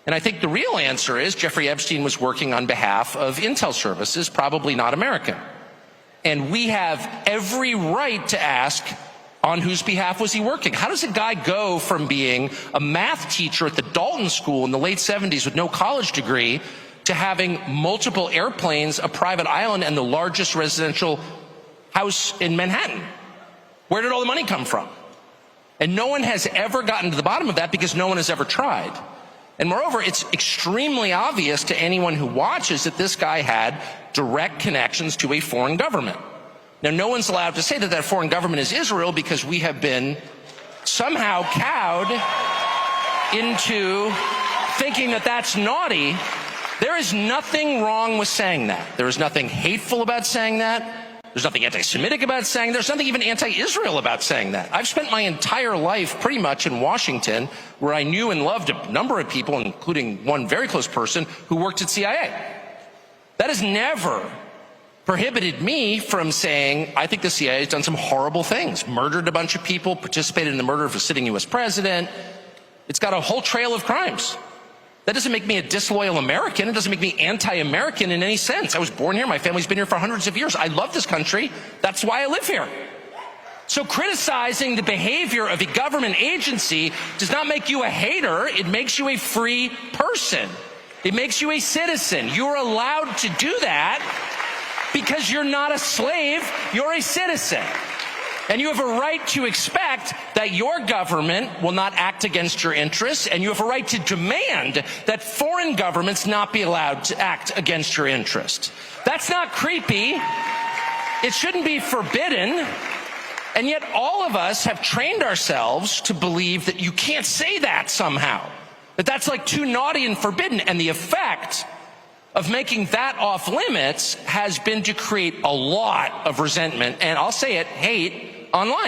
And I think the real answer is Jeffrey Epstein was working on behalf of intel services, probably not American. And we have every right to ask, on whose behalf was he working? How does a guy go from being a math teacher at the Dalton School in the late 70s with no college degree to having multiple airplanes, a private island, and the largest residential house in Manhattan? Where did all the money come from? And no one has ever gotten to the bottom of that because no one has ever tried. And moreover, it's extremely obvious to anyone who watches that this guy had direct connections to a foreign government. Now, no one's allowed to say that that foreign government is Israel because we have been somehow cowed into thinking that that's naughty. There is nothing wrong with saying that. There is nothing hateful about saying that. There's nothing anti-Semitic about saying that. There's nothing even anti-Israel about saying that. I've spent my entire life pretty much in Washington, where I knew and loved a number of people, including one very close person who worked at CIA. That has never prohibited me from saying, I think the CIA has done some horrible things, murdered a bunch of people, participated in the murder of a sitting U.S. president. It's got a whole trail of crimes. That doesn't make me a disloyal American. It doesn't make me anti-American in any sense. I was born here. My family's been here for hundreds of years. I love this country. That's why I live here. So criticizing the behavior of a government agency does not make you a hater. It makes you a free person. It makes you a citizen. You're allowed to do that because you're not a slave. You're a citizen. And you have a right to expect that your government will not act against your interests, and you have a right to demand that foreign governments not be allowed to act against your interests. That's not creepy. It shouldn't be forbidden. And yet all of us have trained ourselves to believe that you can't say that somehow, that that's like too naughty and forbidden. And the effect of making that off limits has been to create a lot of resentment, and I'll say it, hate online.